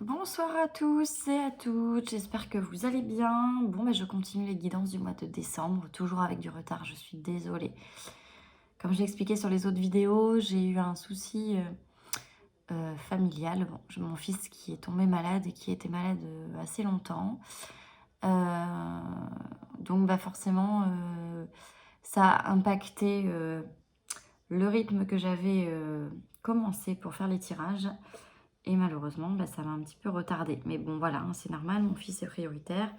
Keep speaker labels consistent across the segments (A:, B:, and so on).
A: Bonsoir à tous et à toutes, j'espère que vous allez bien. Bon, je continue les guidances du mois de décembre, toujours avec du retard, je suis désolée. Comme j'ai expliqué sur les autres vidéos, j'ai eu un souci familial. Bon, j'ai mon fils qui est tombé malade et qui était malade assez longtemps. Donc forcément, ça a impacté le rythme que j'avais commencé pour faire les tirages. Et malheureusement, ça m'a un petit peu retardé. Mais bon, voilà, hein, c'est normal, mon fils est prioritaire.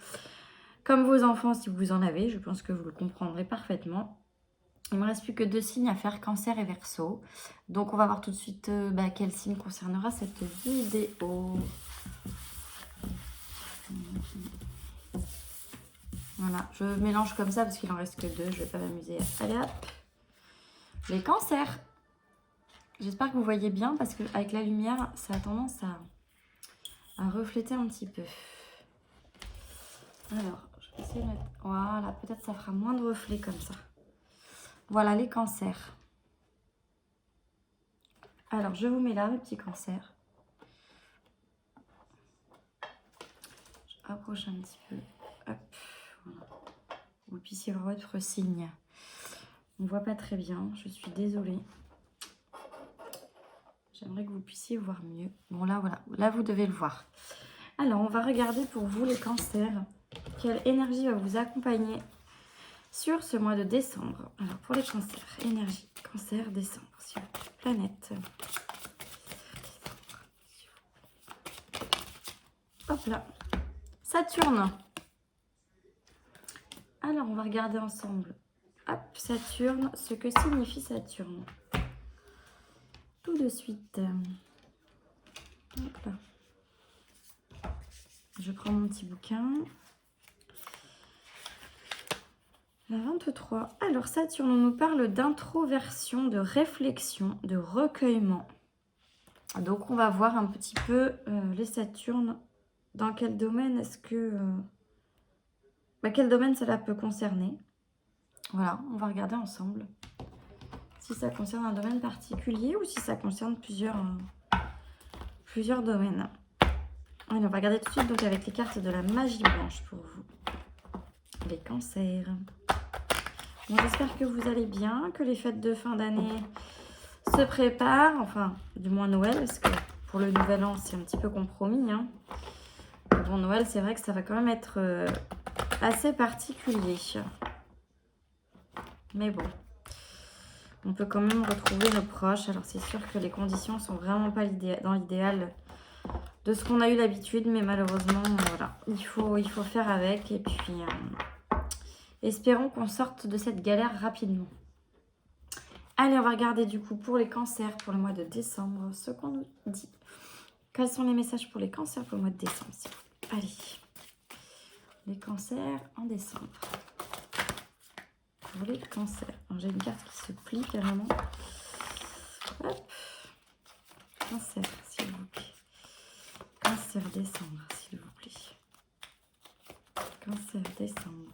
A: Comme vos enfants, si vous en avez, je pense que vous le comprendrez parfaitement. Il ne me reste plus que 2 signes à faire, Cancer et Verseau. Donc, on va voir tout de suite quel signe concernera cette vidéo. Voilà, je mélange comme ça parce qu'il en reste que 2, je ne vais pas m'amuser. Allez hop, les cancers. J'espère que vous voyez bien parce qu'avec la lumière, ça a tendance à refléter un petit peu. Alors, je vais essayer de mettre... Voilà, peut-être ça fera moins de reflets comme ça. Voilà les cancers. Alors, je vous mets là, mes petits cancers. Je rapproche un petit peu. Hop, voilà. Vous puissiez voir votre signe. On ne voit pas très bien, je suis désolée. J'aimerais que vous puissiez voir mieux. Bon, là, voilà. Là, vous devez le voir. Alors, on va regarder pour vous, les cancers. Quelle énergie va vous accompagner sur ce mois de décembre? Alors, pour les cancers, énergie, cancer, décembre, sur planète. Hop là. Saturne. Alors, on va regarder ensemble. Hop, Saturne, ce que signifie Saturne. Tout de suite. Hop là. Je prends mon petit bouquin. La 23. Alors, Saturne, on nous parle d'introversion, de réflexion, de recueillement. Donc, on va voir un petit peu les Saturnes. Dans quel domaine est-ce que... quel domaine cela peut concerner? Voilà, on va regarder ensemble. Si ça concerne un domaine particulier ou si ça concerne plusieurs domaines. Allez, on va regarder tout de suite donc avec les cartes de la magie blanche pour vous. Les cancers. Bon, j'espère que vous allez bien, que les fêtes de fin d'année se préparent. Enfin, du moins Noël, parce que pour le nouvel an, c'est un petit peu compromis. Hein. Bon, Noël, c'est vrai que ça va quand même être assez particulier. Mais bon, on peut quand même retrouver nos proches. Alors, c'est sûr que les conditions sont vraiment pas dans l'idéal de ce qu'on a eu l'habitude, mais malheureusement, voilà, il faut faire avec. Et puis, espérons qu'on sorte de cette galère rapidement. Allez, on va regarder du coup pour les cancers pour le mois de décembre, ce qu'on nous dit. Quels sont les messages pour les cancers pour le mois de décembre? Allez, les cancers en décembre. Pour les cancers. J'ai une carte qui se plie carrément. Hop. Cancer, s'il vous plaît. Cancer décembre, s'il vous plaît. Cancer décembre.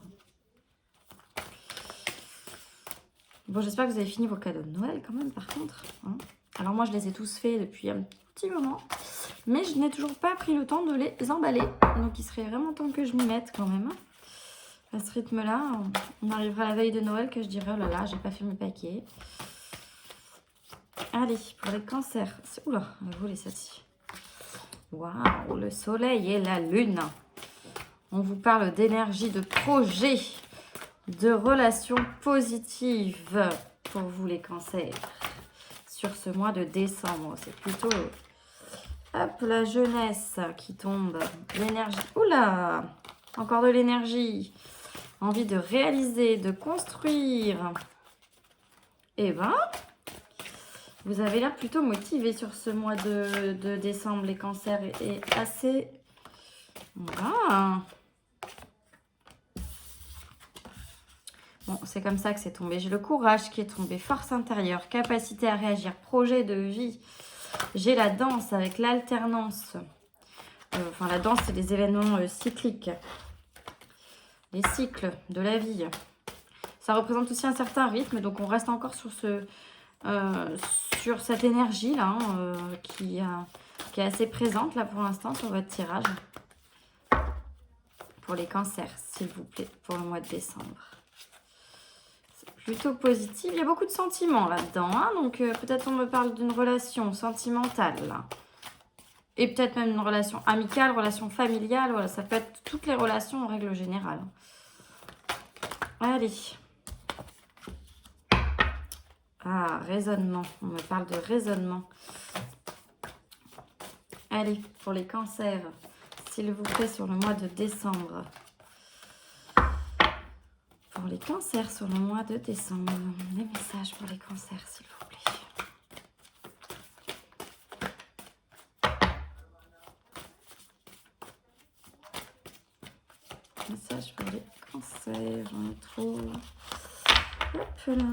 A: Bon, j'espère que vous avez fini vos cadeaux de Noël quand même, par contre. Hein. Alors moi, je les ai tous faits depuis un petit moment. Mais je n'ai toujours pas pris le temps de les emballer. Donc, il serait vraiment temps que je m'y mette quand même. À ce rythme-là, on arrivera à la veille de Noël que je dirai, oh là là, j'ai pas fait mes paquets. Allez, pour les cancers. Oula, on va voler celle-ci. Waouh, le soleil et la lune. On vous parle d'énergie, de projet, de relations positives pour vous les cancers. Sur ce mois de décembre, c'est plutôt... Hop, la jeunesse qui tombe. L'énergie. Oula, encore de l'énergie. Envie de réaliser, de construire. Eh ben, vous avez l'air plutôt motivé sur ce mois de décembre. Les cancers et assez... Voilà. Bon, c'est comme ça que c'est tombé. J'ai le courage qui est tombé. Force intérieure, capacité à réagir, projet de vie. J'ai la danse avec l'alternance. Enfin, la danse, c'est des événements cycliques. Les cycles de la vie. Ça représente aussi un certain rythme. Donc, on reste encore sur cette énergie-là qui a qui est assez présente là pour l'instant sur votre tirage. Pour les cancers, s'il vous plaît, pour le mois de décembre. C'est plutôt positif. Il y a beaucoup de sentiments là-dedans. Hein, donc peut-être on me parle d'une relation sentimentale. Là. Et peut-être même une relation amicale, relation familiale. Voilà, ça peut être toutes les relations en règle générale. Allez. Ah, raisonnement. On me parle de raisonnement. Allez, pour les cancers, s'il vous plaît, sur le mois de décembre. Pour les cancers, sur le mois de décembre. Les messages pour les cancers, s'il vous plaît. Message pour les cancers, on le trouve. Hop là.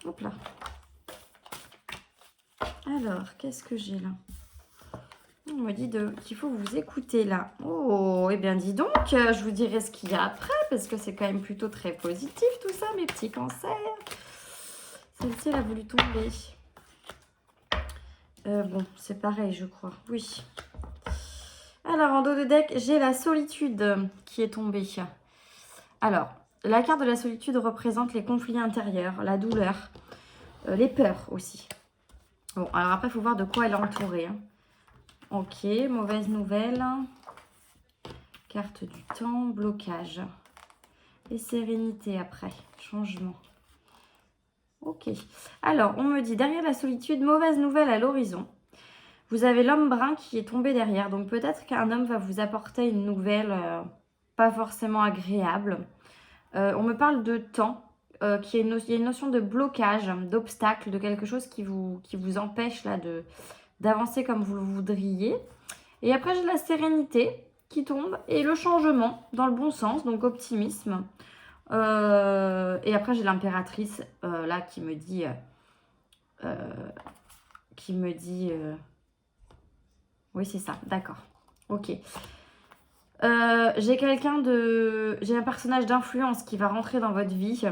A: Hop là. Alors, qu'est-ce que j'ai là? On me dit qu'il faut vous écouter là. Oh, eh bien dis donc, je vous dirai ce qu'il y a après, parce que c'est quand même plutôt très positif tout ça, mes petits cancers. Celle-ci, elle a voulu tomber. Bon, c'est pareil, je crois. Oui. Alors, en dos de deck, j'ai la solitude qui est tombée. Alors, la carte de la solitude représente les conflits intérieurs, la douleur, les peurs aussi. Bon, alors après, il faut voir de quoi elle est entourée. Hein. Ok, mauvaise nouvelle. Carte du temps, blocage. Et sérénité après, changement. Ok. Alors, on me dit, derrière la solitude, mauvaise nouvelle à l'horizon. Vous avez l'homme brun qui est tombé derrière. Donc, peut-être qu'un homme va vous apporter une nouvelle pas forcément agréable. On me parle de temps. Il y a une notion de blocage, d'obstacle, de quelque chose qui vous empêche là d'avancer comme vous le voudriez. Et après, j'ai la sérénité qui tombe et le changement dans le bon sens, donc optimisme. Et après, j'ai l'impératrice là qui me dit... Oui, c'est ça, d'accord. Ok. J'ai un personnage d'influence qui va rentrer dans votre vie.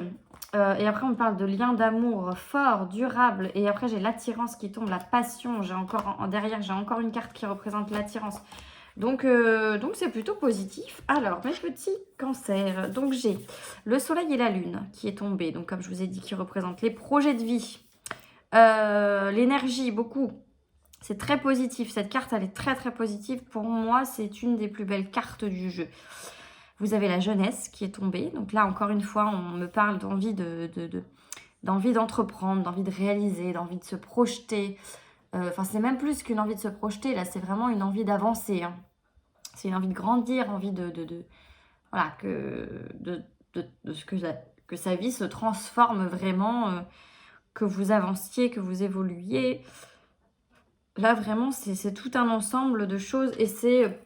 A: Et après, on parle de lien d'amour fort, durable. Et après, j'ai l'attirance qui tombe, la passion. Derrière, j'ai encore une carte qui représente l'attirance. Donc c'est plutôt positif. Alors, mes petits cancers. Donc, j'ai le soleil et la lune qui est tombé. Donc, comme je vous ai dit, qui représente les projets de vie. L'énergie, beaucoup. C'est très positif. Cette carte, elle est très, très positive. Pour moi, c'est une des plus belles cartes du jeu. Vous avez la jeunesse qui est tombée. Donc là, encore une fois, on me parle d'envie d'entreprendre, d'envie de réaliser, d'envie de se projeter. Enfin, c'est même plus qu'une envie de se projeter. Là, c'est vraiment une envie d'avancer. Hein. C'est une envie de grandir, envie voilà, que sa vie se transforme vraiment, que vous avanciez, que vous évoluiez. Là, vraiment, c'est tout un ensemble de choses et c'est...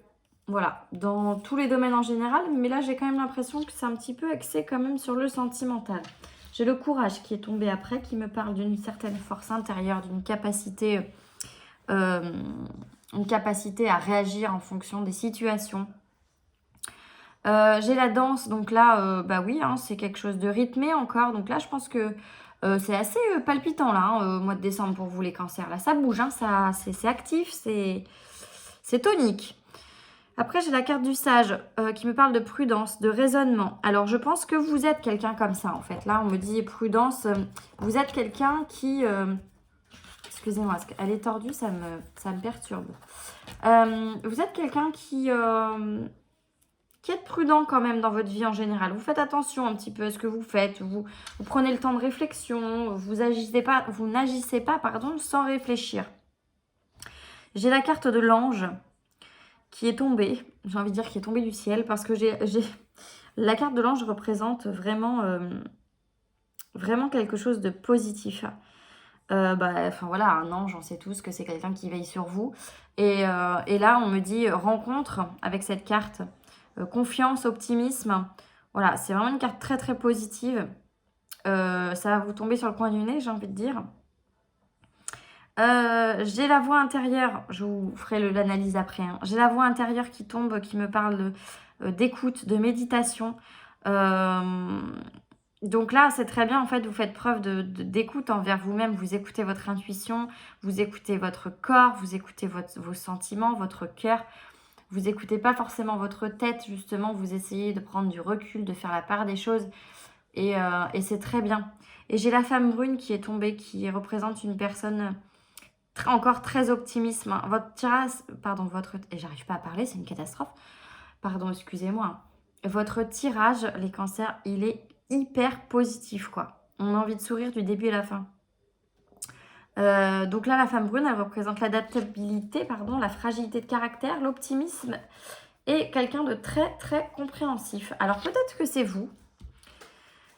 A: Voilà, dans tous les domaines en général, mais là j'ai quand même l'impression que c'est un petit peu axé quand même sur le sentimental. J'ai le courage qui est tombé après, qui me parle d'une certaine force intérieure, d'une capacité à réagir en fonction des situations. J'ai la danse, donc là, bah oui, hein, c'est quelque chose de rythmé encore. Donc là, je pense que c'est assez palpitant là, hein, au mois de décembre pour vous les cancers. Là, ça bouge, hein, c'est actif, c'est tonique. Après, j'ai la carte du sage qui me parle de prudence, de raisonnement. Alors, je pense que vous êtes quelqu'un comme ça, en fait. Là, on me dit prudence. Vous êtes quelqu'un qui... Excusez-moi, parce qu'elle est tordue, ça me perturbe. Vous êtes quelqu'un qui est prudent quand même dans votre vie en général. Vous faites attention un petit peu à ce que vous faites. Vous prenez le temps de réflexion. Vous n'agissez pas, sans réfléchir. J'ai la carte de l'ange qui est tombée, j'ai envie de dire qui est tombée du ciel, parce que la carte de l'ange représente vraiment, vraiment quelque chose de positif. Enfin voilà, un ange, on sait tous que c'est quelqu'un qui veille sur vous. Et là, on me dit rencontre avec cette carte, confiance, optimisme. Voilà, c'est vraiment une carte très très positive. Ça va vous tomber sur le coin du nez, j'ai envie de dire. J'ai la voix intérieure, je vous ferai l'analyse après. Hein. J'ai la voix intérieure qui tombe, qui me parle d'écoute, de méditation. Donc là, c'est très bien, en fait, vous faites preuve d'écoute envers vous-même, vous écoutez votre intuition, vous écoutez votre corps, vous écoutez vos sentiments, votre cœur. Vous écoutez pas forcément votre tête, justement, vous essayez de prendre du recul, de faire la part des choses. Et c'est très bien. Et j'ai la femme brune qui est tombée, qui représente une personne encore très optimiste. Hein. Votre tirage, pardon, et j'arrive pas à parler, c'est une catastrophe. Pardon, excusez-moi. Votre tirage, les cancers, il est hyper positif, quoi. On a envie de sourire du début à la fin. Donc là, la femme brune, elle représente l'adaptabilité, pardon, la fragilité de caractère, l'optimisme et quelqu'un de très, très compréhensif. Alors peut-être que c'est vous.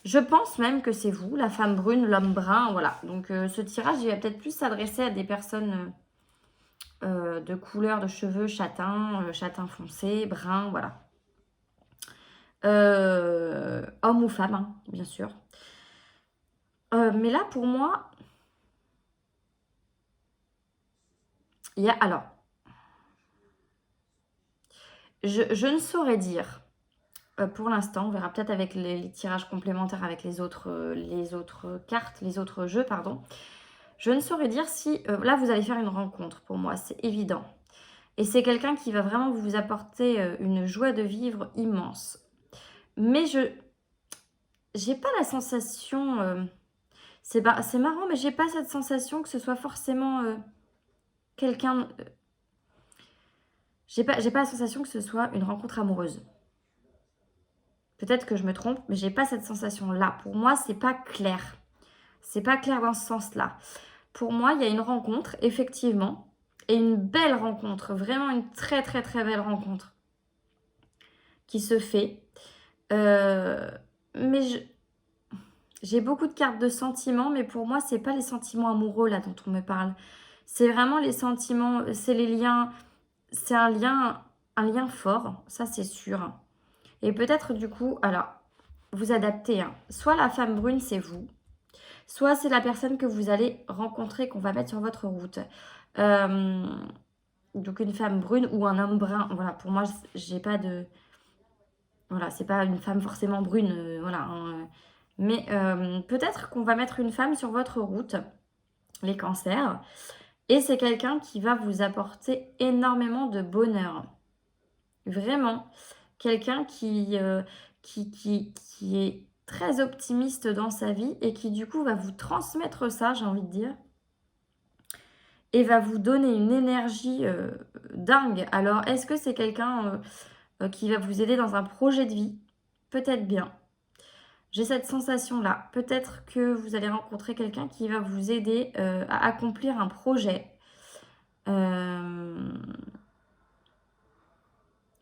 A: Je pense même que c'est vous, la femme brune, l'homme brun, voilà. Donc ce tirage, il va peut-être plus s'adresser à des personnes de couleur de cheveux châtain, châtain foncé, brun, voilà. Homme ou femme, hein, bien sûr. Mais là, pour moi, il y a... Alors, je ne saurais dire, pour l'instant, on verra peut-être avec les tirages complémentaires avec les autres cartes, les autres jeux, pardon. Je ne saurais dire si... là, vous allez faire une rencontre, pour moi, c'est évident. Et c'est quelqu'un qui va vraiment vous apporter une joie de vivre immense. Mais j'ai pas la sensation... c'est marrant, mais j'ai pas cette sensation que ce soit forcément quelqu'un... j'ai pas la sensation que ce soit une rencontre amoureuse. Peut-être que je me trompe, mais j'ai pas cette sensation-là. Pour moi, c'est pas clair. C'est pas clair dans ce sens-là. Pour moi, il y a une rencontre, effectivement, et une belle rencontre, vraiment une très très très belle rencontre qui se fait. Mais j'ai beaucoup de cartes de sentiments, mais pour moi, c'est pas les sentiments amoureux là dont on me parle. C'est vraiment les sentiments, c'est les liens, c'est un lien fort, ça c'est sûr. Et peut-être du coup, alors, vous adaptez, hein. Soit la femme brune, c'est vous, soit c'est la personne que vous allez rencontrer, qu'on va mettre sur votre route. Euh, donc une femme brune ou un homme brun. Voilà, pour moi, j'ai pas de... Voilà, c'est pas une femme forcément brune, voilà. Hein. Mais peut-être qu'on va mettre une femme sur votre route, les cancers, et c'est quelqu'un qui va vous apporter énormément de bonheur. Vraiment, quelqu'un qui est très optimiste dans sa vie et qui du coup va vous transmettre ça, j'ai envie de dire, et va vous donner une énergie dingue. Alors, est-ce que c'est quelqu'un qui va vous aider dans un projet de vie? Peut-être bien. J'ai cette sensation-là. Peut-être que vous allez rencontrer quelqu'un qui va vous aider à accomplir un projet.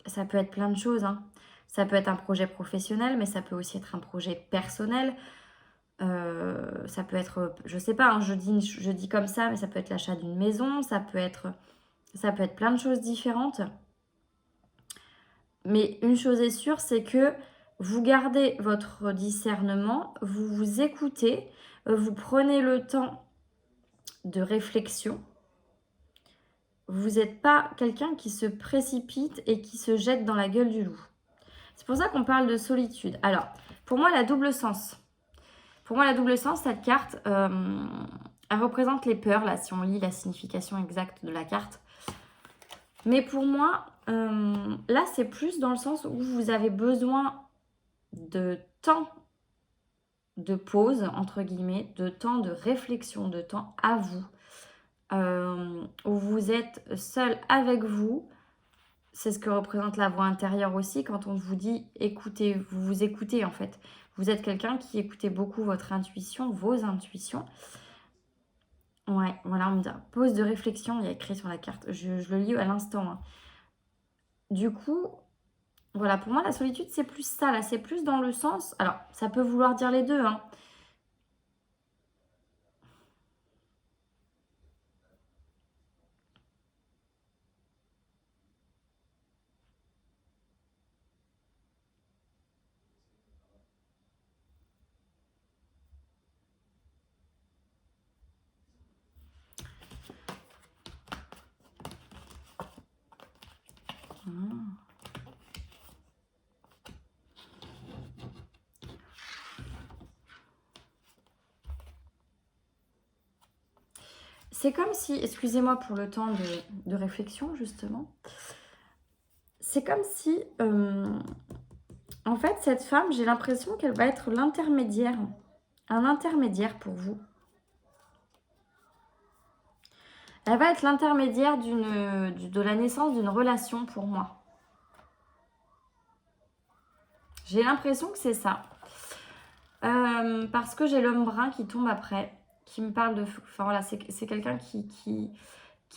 A: Ça peut être plein de choses, hein. Ça peut être un projet professionnel, mais ça peut aussi être un projet personnel. Ça peut être, je sais pas, hein, je dis comme ça, mais ça peut être l'achat d'une maison, ça peut être plein de choses différentes. Mais une chose est sûre, c'est que vous gardez votre discernement, vous vous écoutez, vous prenez le temps de réflexion. Vous n'êtes pas quelqu'un qui se précipite et qui se jette dans la gueule du loup. C'est pour ça qu'on parle de solitude. Alors, pour moi, la double sens. Pour moi, la double sens, cette carte, elle représente les peurs, là, si on lit la signification exacte de la carte. Mais pour moi, là, c'est plus dans le sens où vous avez besoin de temps de pause, entre guillemets, de temps de réflexion, de temps à vous, où vous êtes seul avec vous. C'est ce que représente la voix intérieure aussi, quand on vous dit écoutez, vous vous écoutez en fait. Vous êtes quelqu'un qui écoutez beaucoup votre intuition, vos intuitions. Ouais, voilà, on me dit pause de réflexion, il y a écrit sur la carte. Je le lis à l'instant. Hein. Du coup, voilà, pour moi, la solitude, c'est plus ça, là. C'est plus dans le sens... Alors, ça peut vouloir dire les deux, hein. c'est comme si, excusez-moi pour le temps de réflexion justement, c'est comme si, en fait, cette femme, j'ai l'impression qu'elle va être l'intermédiaire, un intermédiaire pour vous. Elle va être l'intermédiaire de la naissance d'une relation pour moi. J'ai l'impression que c'est ça. Parce que j'ai l'homme brun qui tombe après, qui me parle de... Enfin voilà, c'est quelqu'un qui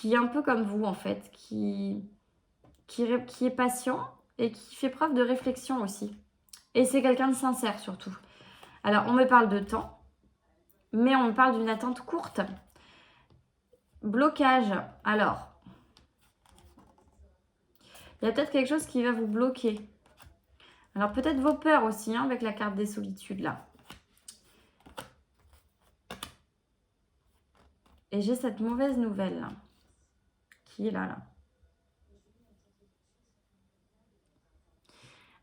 A: est un peu comme vous en fait, qui est patient et qui fait preuve de réflexion aussi. Et c'est quelqu'un de sincère surtout. Alors, on me parle de temps, mais on me parle d'une attente courte. Blocage. Alors, il y a peut-être quelque chose qui va vous bloquer. Alors, peut-être vos peurs aussi, hein, avec la carte des solitudes, là. Et j'ai cette mauvaise nouvelle, là, qui est là.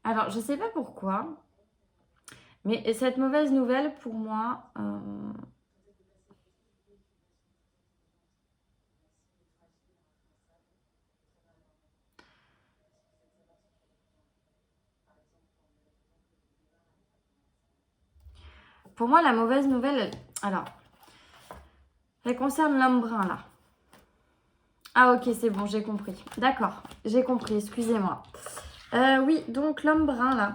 A: Alors, je ne sais pas pourquoi, mais cette mauvaise nouvelle, pour moi... Pour moi, la mauvaise nouvelle, alors, elle concerne l'homme brun, là. Ah, ok, c'est bon, j'ai compris. D'accord, j'ai compris, excusez-moi. Oui, donc l'homme brun, là.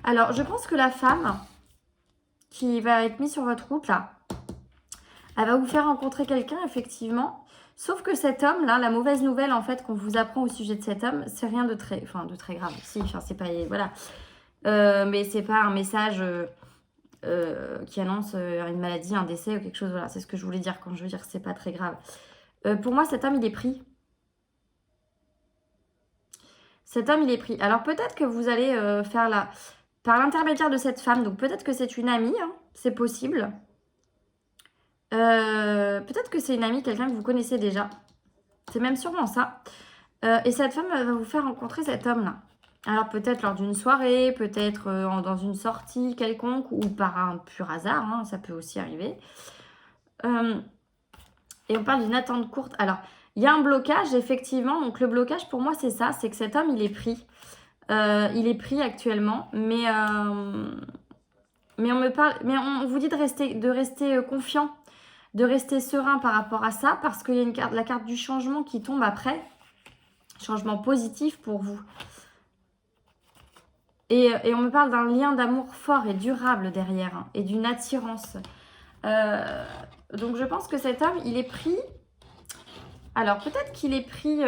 A: Alors, je pense que la femme qui va être mise sur votre route, là, elle va vous faire rencontrer quelqu'un, effectivement. Sauf que cet homme, là, la mauvaise nouvelle, en fait, qu'on vous apprend au sujet de cet homme, c'est rien de très, de très grave. Si, enfin, c'est pas... Voilà. Mais c'est pas un message... qui annonce une maladie, un décès ou quelque chose. Voilà, c'est ce que je voulais dire quand je veux dire que c'est pas très grave. Pour moi, cet homme, il est pris. Cet homme, il est pris. Alors, peut-être que vous allez faire la... Par l'intermédiaire de cette femme, donc peut-être que c'est une amie, hein, c'est possible. Peut-être que c'est une amie, quelqu'un que vous connaissez déjà. C'est même sûrement ça. Et cette femme va vous faire rencontrer cet homme-là. Alors peut-être lors d'une soirée, peut-être dans une sortie quelconque ou par un pur hasard, hein, ça peut aussi arriver. Et on parle d'une attente courte. Alors, il y a un blocage, effectivement. Donc le blocage, pour moi, c'est ça. C'est que cet homme, il est pris. Il est pris actuellement. Mais on me parle, mais on vous dit de rester confiant, de rester serein par rapport à ça. Parce qu'il y a une carte, la carte du changement qui tombe après. Changement positif pour vous. Et on me parle d'un lien d'amour fort et durable derrière, hein, et d'une attirance. Donc je pense que cet homme, il est pris. Alors peut-être qu'il est pris.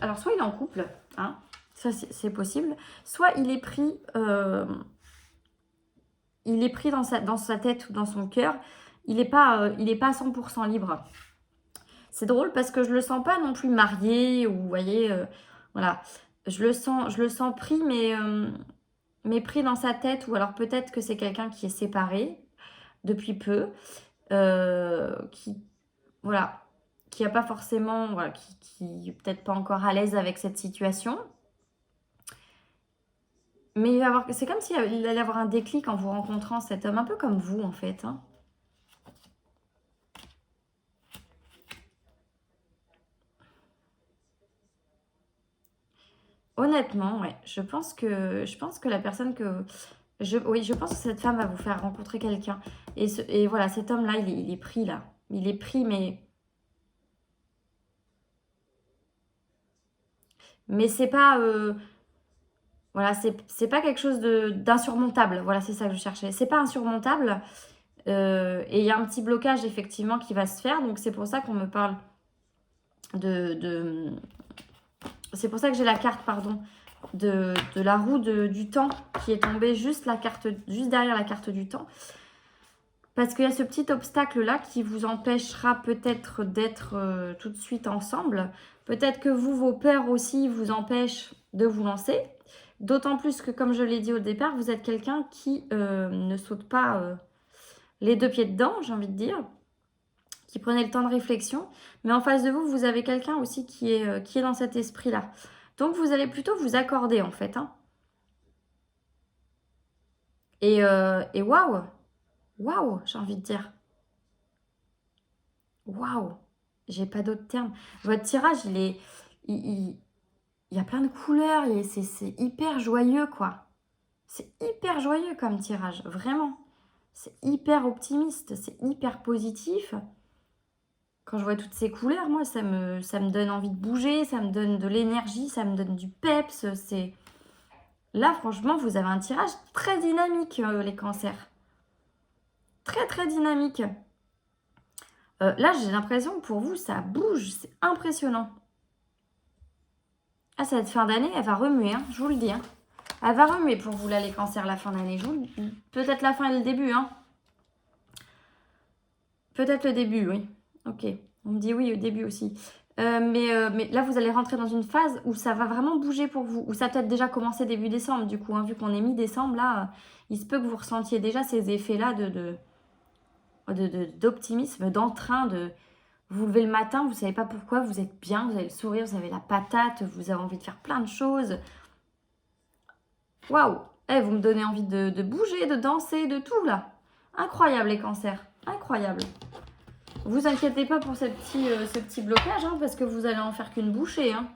A: Alors soit il est en couple, hein, ça c'est possible. Soit il est pris. Il est pris dans sa tête ou dans son cœur. Il n'est pas à 100% libre. C'est drôle parce que je le sens pas non plus marié ou vous voyez, voilà. Je le sens pris, mais pris dans sa tête, ou alors peut-être que c'est quelqu'un qui est séparé depuis peu, qui, voilà, qui n'a pas forcément, voilà, qui est peut-être pas encore à l'aise avec cette situation. Mais c'est comme s'il allait avoir un déclic en vous rencontrant, cet homme, un peu comme vous en fait, hein. Honnêtement, ouais, je pense que la personne que... Oui, je pense que cette femme va vous faire rencontrer quelqu'un. Et voilà, cet homme-là, il est pris là. Il est pris, mais c'est pas... voilà, c'est pas quelque chose d'insurmontable. Voilà, c'est ça que je cherchais. C'est pas insurmontable. Et il y a un petit blocage, effectivement, qui va se faire. Donc, c'est pour ça qu'on me parle de... C'est pour ça que j'ai la carte, pardon, de la roue du temps qui est tombée juste derrière la carte du temps. Parce qu'il y a ce petit obstacle-là qui vous empêchera peut-être d'être tout de suite ensemble. Peut-être que vos peurs aussi vous empêchent de vous lancer. D'autant plus que, comme je l'ai dit au départ, vous êtes quelqu'un qui ne saute pas les deux pieds dedans, j'ai envie de dire. Qui prenait le temps de réflexion. Mais en face de vous, vous avez quelqu'un aussi qui est dans cet esprit-là. Donc, vous allez plutôt vous accorder, en fait, hein. Et waouh! Waouh, j'ai envie de dire. Waouh! J'ai pas d'autres termes. Votre tirage, il y a plein de couleurs. C'est hyper joyeux, quoi. C'est hyper joyeux comme tirage, vraiment. C'est hyper optimiste, c'est hyper positif. Quand je vois toutes ces couleurs, moi, ça me donne envie de bouger, ça me donne de l'énergie, ça me donne du peps. Là, franchement, vous avez un tirage très dynamique, les cancers. Très, très dynamique. Là, j'ai l'impression que pour vous, ça bouge. C'est impressionnant. Ah, cette fin d'année, elle va remuer, hein, je vous le dis. Hein. Elle va remuer pour vous, là, les cancers, la fin d'année. Peut-être la fin et le début, hein. Peut-être le début, oui. Ok, on me dit oui au début aussi. Mais là, vous allez rentrer dans une phase où ça va vraiment bouger pour vous. Ou ça a peut-être déjà commencé début décembre, du coup. Hein, vu qu'on est mi-décembre, là, il se peut que vous ressentiez déjà ces effets-là d'optimisme, d'entrain, de... Vous levez le matin, vous ne savez pas pourquoi, vous êtes bien, vous avez le sourire, vous avez la patate, vous avez envie de faire plein de choses. Waouh! Vous me donnez envie de bouger, de danser, de tout, là. Incroyable, les cancers. Incroyable. Vous inquiétez pas pour ce petit blocage, hein, parce que vous allez en faire qu'une bouchée. Hein.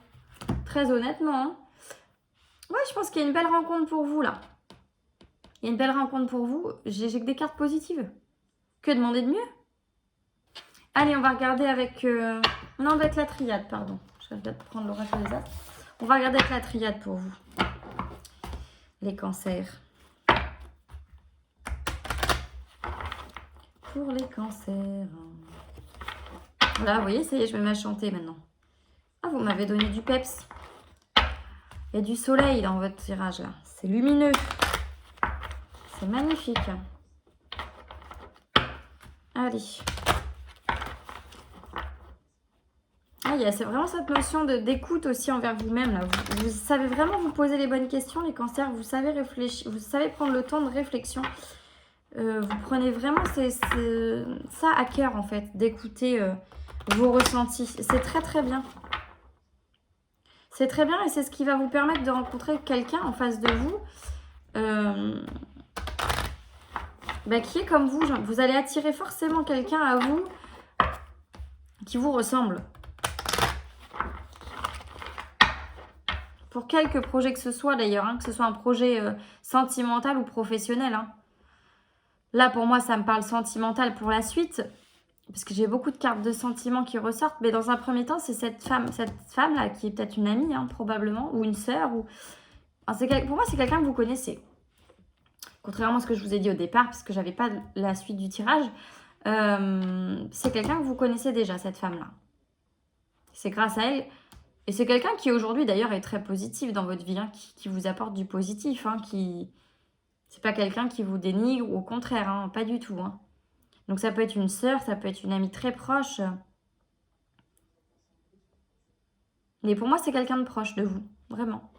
A: Très honnêtement. Hein. Ouais, je pense qu'il y a une belle rencontre pour vous, là. Il y a une belle rencontre pour vous. J'ai que des cartes positives. Que demander de mieux? Allez, on va regarder avec... Non, avec la triade, pardon. Je vais peut-être prendre l'oracle des astres. On va regarder avec la triade pour vous. Les cancers. Pour les cancers. Là, vous voyez, ça y est, je vais m'achanter maintenant. Ah, vous m'avez donné du peps. Il y a du soleil dans votre tirage, là. C'est lumineux. C'est magnifique. Allez. Ah, c'est vraiment cette notion d'écoute aussi envers vous-même, là. Vous savez vraiment vous poser les bonnes questions, les cancers. Vous savez réfléchir, vous savez prendre le temps de réflexion. Vous prenez vraiment ça à cœur, en fait, d'écouter vos ressentis. C'est très, très bien. C'est très bien et c'est ce qui va vous permettre de rencontrer quelqu'un en face de vous qui est comme vous. Vous allez attirer forcément quelqu'un à vous qui vous ressemble. Pour quelque projet que ce soit d'ailleurs, hein, que ce soit un projet sentimental ou professionnel. Hein. Là, pour moi, ça me parle sentimental pour la suite. Parce que j'ai beaucoup de cartes de sentiments qui ressortent. Mais dans un premier temps, c'est cette femme-là qui est peut-être une amie, hein, probablement, ou une sœur. Pour moi, c'est quelqu'un que vous connaissez. Contrairement à ce que je vous ai dit au départ, parce que je n'avais pas la suite du tirage. C'est quelqu'un que vous connaissez déjà, cette femme-là. C'est grâce à elle. Et c'est quelqu'un qui aujourd'hui, d'ailleurs, est très positif dans votre vie, hein, qui vous apporte du positif. Hein, C'est pas quelqu'un qui vous dénigre, ou au contraire, hein, pas du tout. Hein. Donc ça peut être une sœur, ça peut être une amie très proche. Mais pour moi, c'est quelqu'un de proche de vous, vraiment.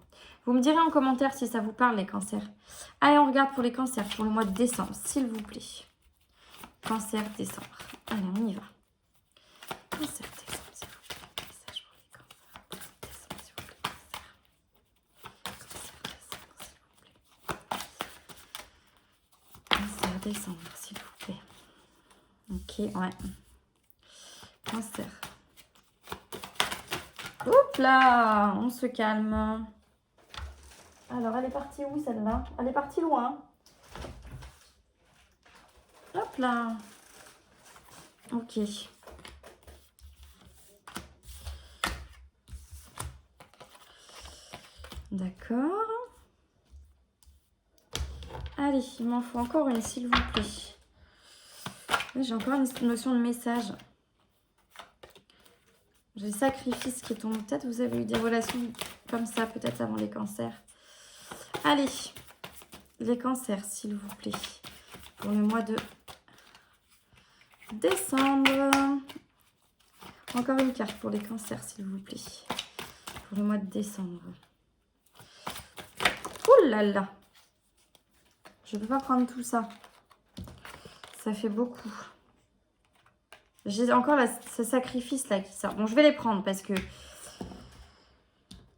A: Vous me direz en commentaire si ça vous parle, les cancers. Allez, on regarde pour les cancers, pour le mois de décembre, s'il vous plaît. Cancer, décembre. Allez, on y va. Cancer, décembre, s'il vous plaît. Message pour les cancers. Décembre, s'il vous plaît, cancer. Cancer, décembre, s'il vous plaît. Ok, ouais. Cancer. Oups là, on se calme. Alors, elle est partie où celle-là? Elle est partie loin. Hop là. Ok. D'accord. Allez, il m'en faut encore une, s'il vous plaît. J'ai encore une notion de message. J'ai le sacrifice qui tombe. Peut-être vous avez eu des relations comme ça, peut-être avant les cancers. Allez, les cancers, s'il vous plaît. Pour le mois de décembre. Encore une carte pour les cancers, s'il vous plaît. Pour le mois de décembre. Ouh là là. Je ne peux pas prendre tout ça. Ça fait beaucoup. J'ai encore ce sacrifice-là qui sort. Bon, je vais les prendre parce que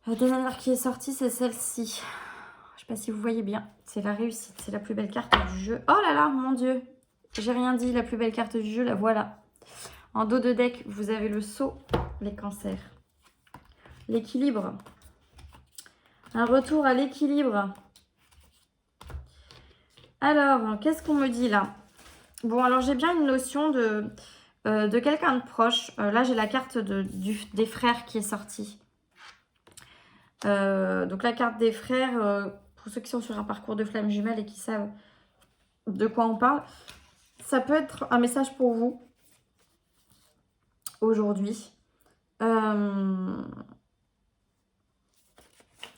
A: la dernière qui est sortie, c'est celle-ci. Je ne sais pas si vous voyez bien. C'est la réussite. C'est la plus belle carte du jeu. Oh là là, mon Dieu. J'ai rien dit. La plus belle carte du jeu, la voilà. En dos de deck, vous avez le sceau, les cancers. L'équilibre. Un retour à l'équilibre. Alors, qu'est-ce qu'on me dit là? Bon, alors j'ai bien une notion de quelqu'un de proche. Là, j'ai la carte des frères qui est sortie. Donc la carte des frères, pour ceux qui sont sur un parcours de flammes jumelles et qui savent de quoi on parle, ça peut être un message pour vous aujourd'hui.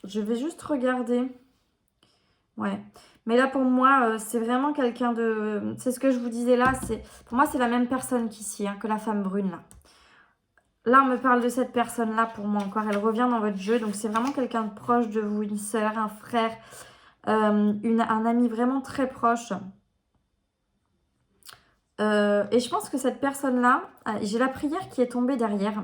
A: Je vais juste regarder. Ouais. Mais là, pour moi, c'est vraiment quelqu'un de... C'est ce que je vous disais là. Pour moi, c'est la même personne qu'ici, hein, que la femme brune, là. Là, on me parle de cette personne-là, pour moi encore. Elle revient dans votre jeu. Donc, c'est vraiment quelqu'un de proche de vous. Une sœur, un frère, un ami vraiment très proche. Et je pense que cette personne-là... j'ai la prière qui est tombée derrière.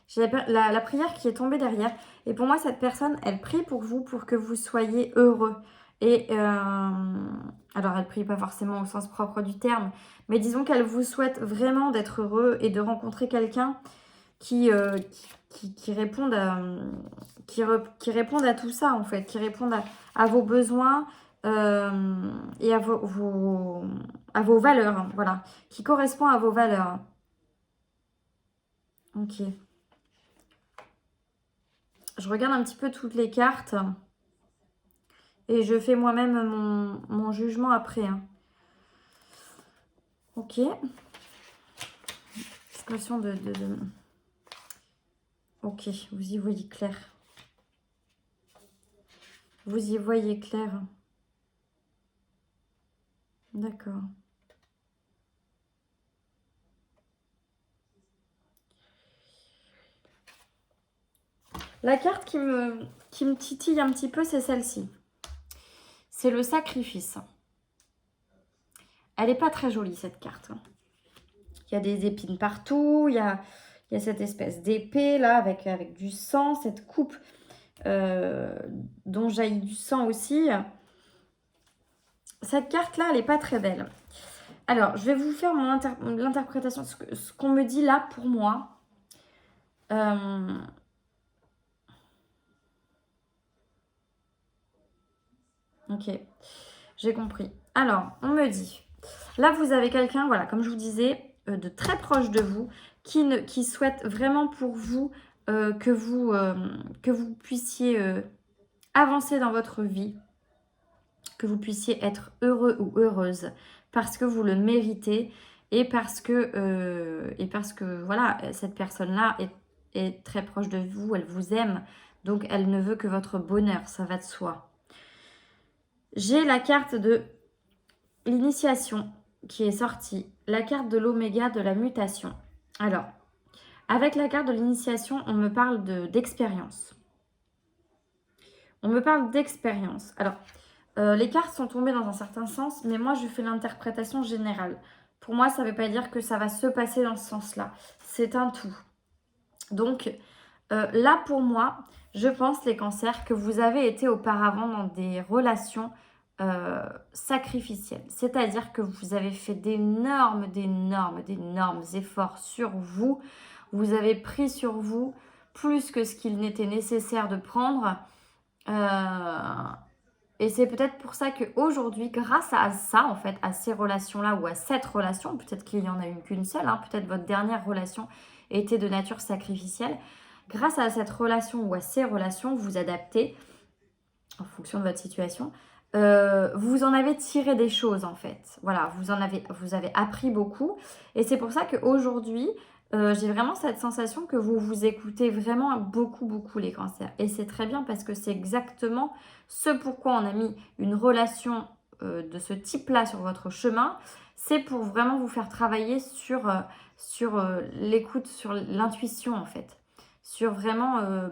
A: J'ai la prière qui est tombée derrière. Et pour moi, cette personne, elle prie pour vous, pour que vous soyez heureux. Et alors, elle prie pas forcément au sens propre du terme, mais disons qu'elle vous souhaite vraiment d'être heureux et de rencontrer quelqu'un qui réponde qui réponde à tout ça, en fait, qui réponde à vos besoins et à vos valeurs, hein, voilà, qui correspond à vos valeurs. Ok. Je regarde un petit peu toutes les cartes et je fais moi-même mon jugement après. Hein. Ok. Expression de... Ok, vous y voyez clair. Vous y voyez clair. D'accord. La carte qui me titille un petit peu, c'est celle-ci. C'est le sacrifice. Elle n'est pas très jolie, cette carte. Il y a des épines partout. Il y a cette espèce d'épée, là, avec du sang. Cette coupe dont jaillit du sang aussi. Cette carte-là, elle n'est pas très belle. Alors, je vais vous faire l'interprétation. Ce qu'on me dit là, pour moi... Ok, j'ai compris. Alors, on me dit, là vous avez quelqu'un, voilà, comme je vous disais, de très proche de vous, qui souhaite vraiment pour vous que vous puissiez avancer dans votre vie, que vous puissiez être heureux ou heureuse, parce que vous le méritez et parce que voilà, cette personne-là est très proche de vous, elle vous aime, donc elle ne veut que votre bonheur, ça va de soi. J'ai la carte de l'initiation qui est sortie, la carte de l'oméga de la mutation. Alors, avec la carte de l'initiation, on me parle d'expérience. On me parle d'expérience. Alors, les cartes sont tombées dans un certain sens, mais moi, je fais l'interprétation générale. Pour moi, ça ne veut pas dire que ça va se passer dans ce sens-là. C'est un tout. Donc, là, pour moi, je pense, les cancers, que vous avez été auparavant dans des relations sacrificielles. C'est-à-dire que vous avez fait d'énormes efforts sur vous. Vous avez pris sur vous plus que ce qu'il n'était nécessaire de prendre. Et c'est peut-être pour ça qu'aujourd'hui, grâce à ça, en fait, à ces relations-là ou à cette relation, peut-être qu'il n'y en a eu qu'une seule, hein, peut-être votre dernière relation était de nature sacrificielle. Grâce à cette relation ou à ces relations, vous adaptez en fonction de votre situation. Vous en avez tiré des choses en fait. Voilà, vous avez appris beaucoup. Et c'est pour ça qu'aujourd'hui, j'ai vraiment cette sensation que vous vous écoutez vraiment beaucoup les cancers. Et c'est très bien parce que c'est exactement ce pourquoi on a mis une relation de ce type-là sur votre chemin. C'est pour vraiment vous faire travailler sur l'écoute, sur l'intuition en fait. Sur vraiment...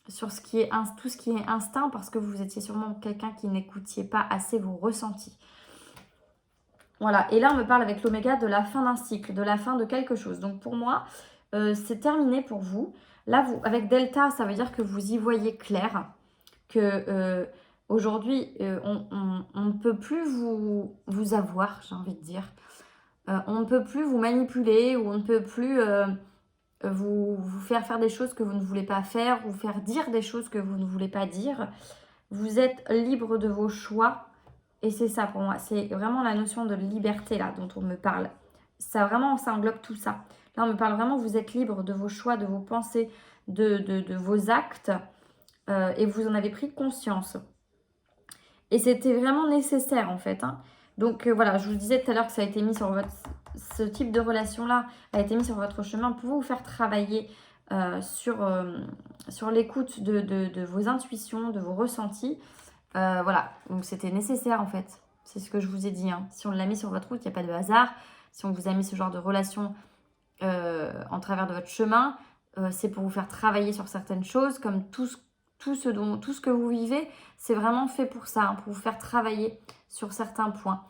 A: sur tout ce qui est instinct, parce que vous étiez sûrement quelqu'un qui n'écoutiez pas assez vos ressentis. Voilà, et là on me parle avec l'oméga de la fin d'un cycle, de la fin de quelque chose. Donc pour moi, c'est terminé pour vous. Là, avec Delta, ça veut dire que vous y voyez clair, que aujourd'hui, on ne peut plus vous avoir, j'ai envie de dire. on ne peut plus vous manipuler ou on ne peut plus vous faire des choses que vous ne voulez pas faire, vous faire dire des choses que vous ne voulez pas dire. Vous êtes libre de vos choix. Et c'est ça pour moi. C'est vraiment la notion de liberté là dont on me parle. Ça vraiment, ça englobe tout ça. Là, on me parle vraiment, vous êtes libre de vos choix, de vos pensées, de vos actes. Et vous en avez pris conscience. Et c'était vraiment nécessaire en fait. Hein. Donc voilà, je vous disais tout à l'heure que ça a été mis sur votre... Ce type de relation-là a été mis sur votre chemin pour vous faire travailler sur l'écoute de vos intuitions, de vos ressentis. Voilà, donc c'était nécessaire en fait. C'est ce que je vous ai dit. Hein. Si on l'a mis sur votre route, il n'y a pas de hasard. Si on vous a mis ce genre de relation en travers de votre chemin, c'est pour vous faire travailler sur certaines choses, comme tout ce que vous vivez, c'est vraiment fait pour ça, hein, pour vous faire travailler sur certains points.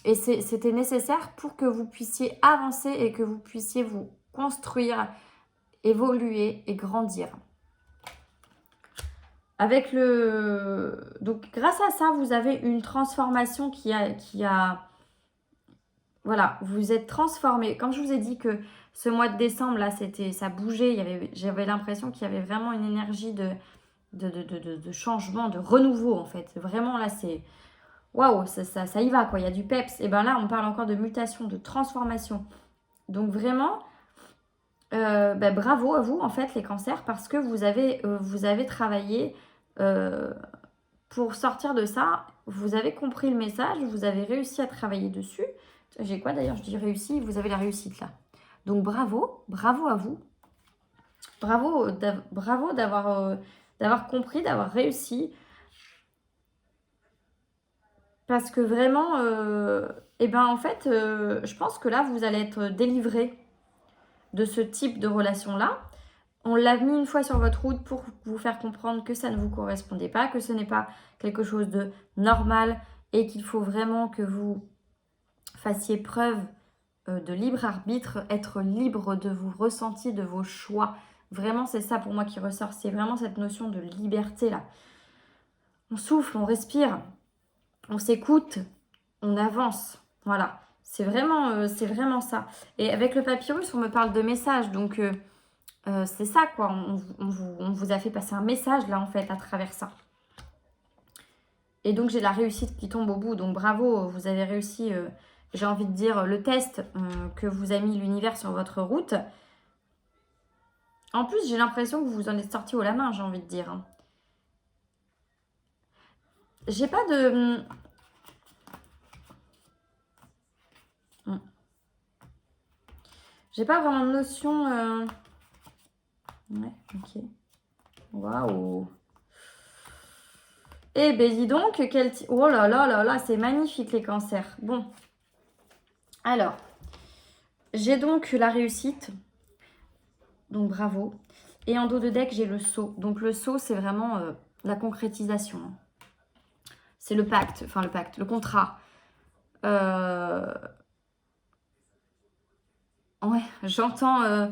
A: Et c'était nécessaire pour que vous puissiez avancer et que vous puissiez vous construire, évoluer et grandir. Avec donc grâce à ça, vous avez une transformation qui a... Voilà, vous êtes transformé. Comme je vous ai dit que ce mois de décembre, là, ça bougeait. J'avais l'impression qu'il y avait vraiment une énergie de changement, de renouveau, en fait. Vraiment, là, c'est... Waouh, ça y va, quoi. Il y a du peps. Et bien là, on parle encore de mutation, de transformation. Donc vraiment, bravo à vous, en fait, les cancers, parce que vous avez travaillé pour sortir de ça. Vous avez compris le message, vous avez réussi à travailler dessus. J'ai quoi d'ailleurs? Je dis réussi, vous avez la réussite là. Donc bravo à vous. Bravo d'avoir compris, d'avoir réussi. Parce que vraiment, en fait, je pense que là, vous allez être délivré de ce type de relation-là. On l'a mis une fois sur votre route pour vous faire comprendre que ça ne vous correspondait pas, que ce n'est pas quelque chose de normal et qu'il faut vraiment que vous fassiez preuve de libre arbitre, être libre de vos ressentis, de vos choix. Vraiment, c'est ça pour moi qui ressort. C'est vraiment cette notion de liberté là. On souffle, on respire, on s'écoute, on avance. Voilà, c'est vraiment ça. Et avec le papyrus, on me parle de messages. Donc, c'est ça quoi. On vous a fait passer un message là en fait à travers ça. Et donc, j'ai la réussite qui tombe au bout. Donc, bravo, vous avez réussi... j'ai envie de dire, le test que vous a mis l'univers sur votre route. En plus, j'ai l'impression que vous en êtes sorti haut la main, j'ai envie de dire. Hein. J'ai pas de... J'ai pas vraiment de notion... Ouais, ok. Waouh. Eh ben dis donc, oh là là là là, c'est magnifique les cancers. Bon. Alors, j'ai donc la réussite. Donc bravo. Et en dos de deck, j'ai le sceau. Donc le sceau, c'est vraiment la concrétisation. C'est le pacte, le contrat. Ouais, j'entends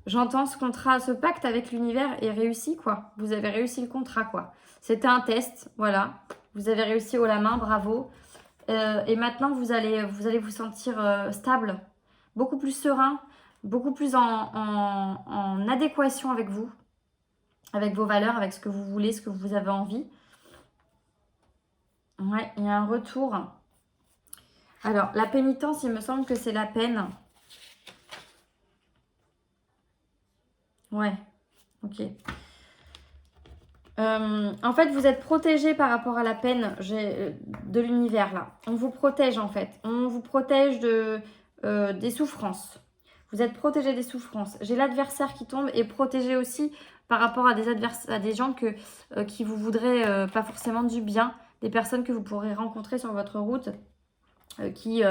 A: ce contrat, ce pacte avec l'univers est réussi, quoi. Vous avez réussi le contrat, quoi. C'était un test, voilà. Vous avez réussi haut la main, bravo. Et maintenant, vous allez vous sentir stable, beaucoup plus serein, beaucoup plus en adéquation avec vous, avec vos valeurs, avec ce que vous voulez, ce que vous avez envie. Ouais, il y a un retour. Alors, la pénitence, il me semble que c'est la peine. Ouais, ok. En fait, vous êtes protégé par rapport à la peine de l'univers, là. On vous protège, en fait. On vous protège des souffrances. Vous êtes protégé des souffrances. J'ai l'adversaire qui tombe et protégé aussi par rapport à des gens qui vous voudraient pas forcément du bien. Des personnes que vous pourrez rencontrer sur votre route qui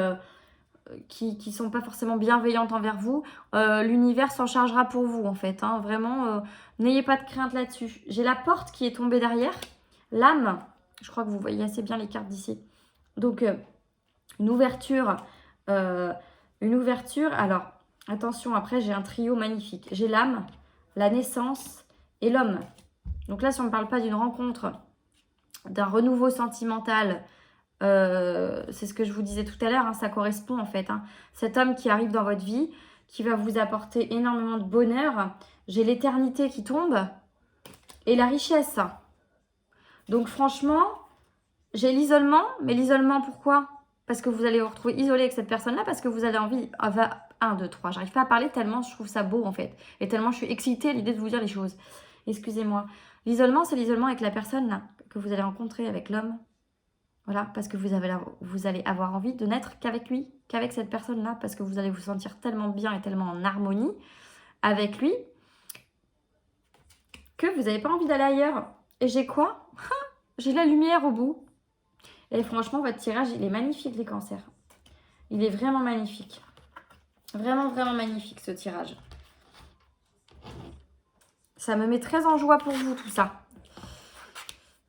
A: sont pas forcément bienveillantes envers vous. L'univers s'en chargera pour vous, en fait. Hein. Vraiment, n'ayez pas de crainte là-dessus. J'ai la porte qui est tombée derrière. L'âme, je crois que vous voyez assez bien les cartes d'ici. Donc, une ouverture. Alors, attention, après, j'ai un trio magnifique. J'ai l'âme, la naissance et l'homme. Donc là, si on ne parle pas d'une rencontre, d'un renouveau sentimental, c'est ce que je vous disais tout à l'heure, hein, ça correspond en fait. Hein. Cet homme qui arrive dans votre vie, qui va vous apporter énormément de bonheur. J'ai l'éternité qui tombe et la richesse. Donc franchement, j'ai l'isolement, mais l'isolement pourquoi? Parce que vous allez vous retrouver isolé avec cette personne-là, parce que vous avez envie... 1, 2, 3, j'arrive pas à parler tellement je trouve ça beau en fait. Et tellement je suis excitée à l'idée de vous dire les choses. Excusez-moi. L'isolement, c'est l'isolement avec la personne là, que vous allez rencontrer, avec l'homme. Voilà, parce que vous allez avoir envie de n'être qu'avec lui, qu'avec cette personne-là, parce que vous allez vous sentir tellement bien et tellement en harmonie avec lui que vous n'avez pas envie d'aller ailleurs. Et j'ai quoi? J'ai la lumière au bout. Et franchement, votre tirage, il est magnifique, les cancers. Il est vraiment magnifique. Vraiment, vraiment magnifique, ce tirage. Ça me met très en joie pour vous, tout ça.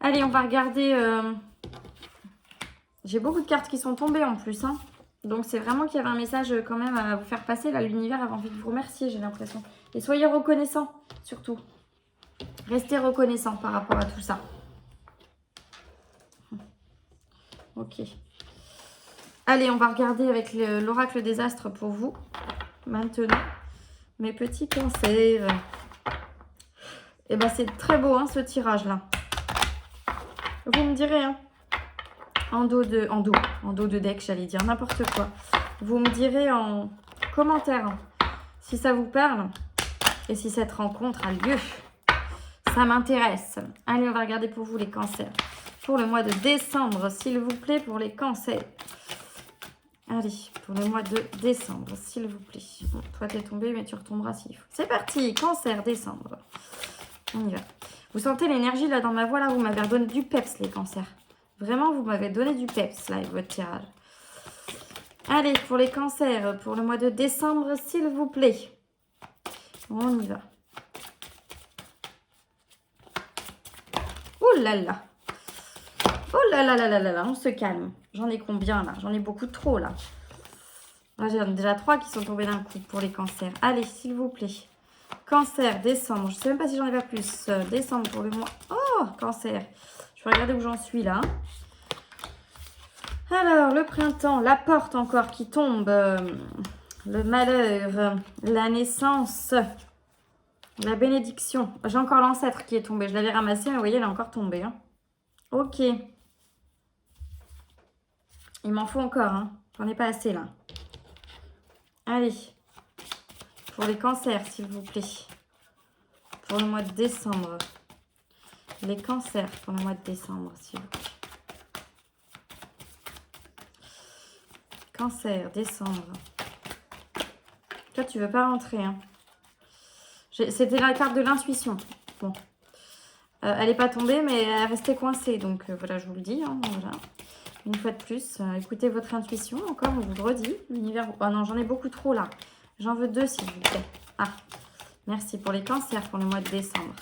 A: Allez, on va regarder... J'ai beaucoup de cartes qui sont tombées en plus. Hein. Donc, c'est vraiment qu'il y avait un message quand même à vous faire passer. Là, l'univers avait envie de vous remercier, j'ai l'impression. Et soyez reconnaissants, surtout. Restez reconnaissants par rapport à tout ça. Ok. Allez, on va regarder avec l'oracle des astres pour vous. Maintenant, mes petits cancers. Et ben, c'est très beau, hein, ce tirage-là. Vous me direz, hein. En dos de deck, j'allais dire n'importe quoi. Vous me direz en commentaire hein, si ça vous parle et si cette rencontre a lieu. Ça m'intéresse. Allez, on va regarder pour vous les cancers. Pour le mois de décembre, s'il vous plaît, pour les cancers. Allez, pour le mois de décembre, s'il vous plaît. Bon, toi, t'es tombé, mais tu retomberas s'il faut. C'est parti, cancer, décembre. On y va. Vous sentez l'énergie là dans ma voix, là, vous m'avez redonné du peps, les cancers. Vraiment, vous m'avez donné du peps, là, avec votre tirage. Allez, pour les cancers, pour le mois de décembre, s'il vous plaît. On y va. Oh là là. Oh là là là là là là, on se calme. J'en ai combien, là? J'en ai beaucoup trop, là. Là, j'ai déjà 3 qui sont tombés d'un coup pour les cancers. Allez, s'il vous plaît. Cancer, décembre. Je ne sais même pas si j'en ai pas plus. Décembre pour le mois. Oh, cancer. Je vais regarder où j'en suis, là. Alors, le printemps, la porte encore qui tombe. Le malheur, la naissance, la bénédiction. J'ai encore l'ancêtre qui est tombé. Je l'avais ramassé, mais vous voyez, elle est encore tombée. Hein. Ok. Il m'en faut encore. Hein. J'en ai pas assez, là. Allez. Pour les cancers, s'il vous plaît. Pour le mois de décembre. Les cancers pour le mois de décembre, s'il vous plaît. Cancer, décembre. Toi, tu veux pas rentrer. Hein. C'était la carte de l'intuition. Bon. Elle n'est pas tombée, mais elle est restée coincée. Donc, voilà, je vous le dis. Hein, voilà. Une fois de plus, écoutez votre intuition. Encore, on vous le redit. L'univers... Oh non, j'en ai beaucoup trop, là. J'en veux 2, s'il vous plaît. Ah, merci pour les cancers pour le mois de décembre.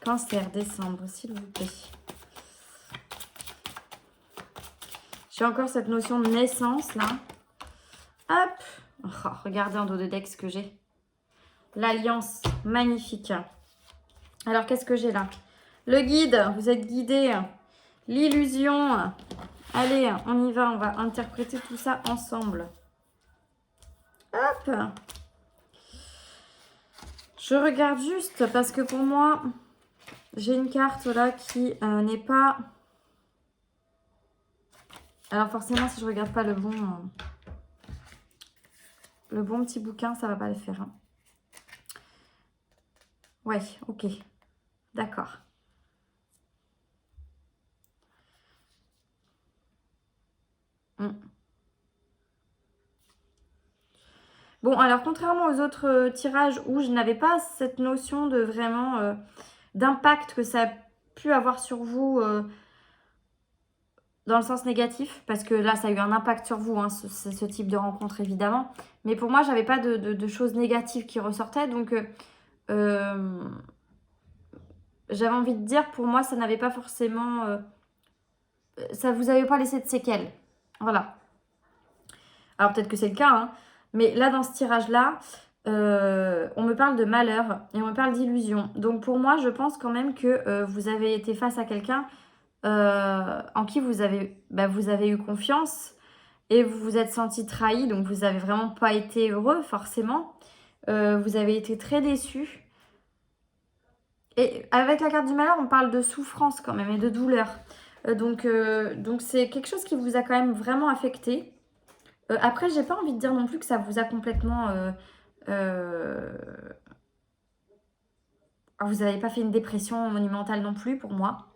A: Cancer, décembre, s'il vous plaît. J'ai encore cette notion de naissance, là. Hop. Oh, regardez en dos de deck ce que j'ai. L'alliance, magnifique. Alors, qu'est-ce que j'ai là? Le guide, vous êtes guidé. L'illusion. Allez, on y va, on va interpréter tout ça ensemble. Hop. Je regarde juste parce que pour moi, j'ai une carte là qui n'est pas... Alors forcément, si je regarde pas le bon petit bouquin, ça va pas le faire. Hein. Ouais, ok. D'accord. Bon, alors contrairement aux autres tirages où je n'avais pas cette notion de vraiment d'impact que ça a pu avoir sur vous dans le sens négatif, parce que là, ça a eu un impact sur vous, hein, ce type de rencontre, évidemment. Mais pour moi, j'avais pas de choses négatives qui ressortaient, donc j'avais envie de dire, pour moi, ça n'avait pas forcément... ça vous avait pas laissé de séquelles. Voilà. Alors, peut-être que c'est le cas, hein, mais là, dans ce tirage-là, on me parle de malheur et on me parle d'illusion. Donc, pour moi, je pense quand même que vous avez été face à quelqu'un en qui vous avez eu confiance et vous vous êtes senti trahi, donc vous n'avez vraiment pas été heureux forcément. Vous avez été très déçu. Et avec la carte du malheur, on parle de souffrance quand même et de douleur. Donc c'est quelque chose qui vous a quand même vraiment affecté. Après, j'ai pas envie de dire non plus que ça vous a complètement... vous n'avez pas fait une dépression monumentale non plus pour moi.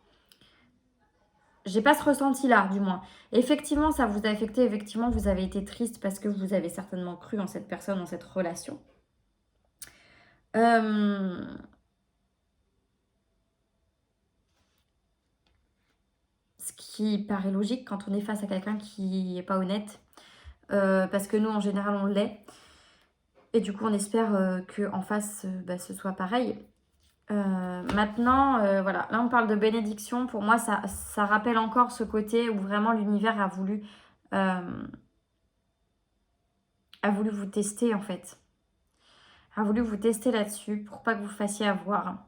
A: J'ai pas ce ressenti-là, du moins. Effectivement, ça vous a affecté. Effectivement, vous avez été triste parce que vous avez certainement cru en cette personne, en cette relation. Ce qui paraît logique quand on est face à quelqu'un qui n'est pas honnête. Parce que nous, en général, on l'est. Et du coup, on espère qu'en face, ce soit pareil. Maintenant, voilà, là on parle de bénédiction. Pour moi, ça rappelle encore ce côté où vraiment l'univers a voulu vous tester en fait. A voulu vous tester là-dessus pour pas que vous fassiez avoir.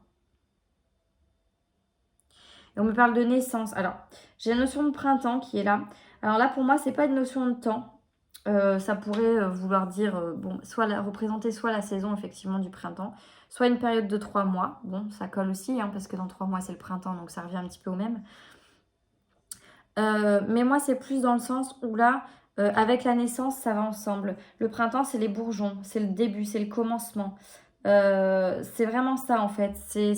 A: Et on me parle de naissance. Alors, j'ai la notion de printemps qui est là. Alors là, pour moi, c'est pas une notion de temps. Ça pourrait vouloir dire, représenter soit la saison effectivement du printemps, soit une période de 3 mois. Bon, ça colle aussi, hein, parce que dans 3 mois c'est le printemps, donc ça revient un petit peu au même. Mais moi c'est plus dans le sens où là, avec la naissance, ça va ensemble. Le printemps, c'est les bourgeons, c'est le début, c'est le commencement. C'est vraiment ça en fait. C'est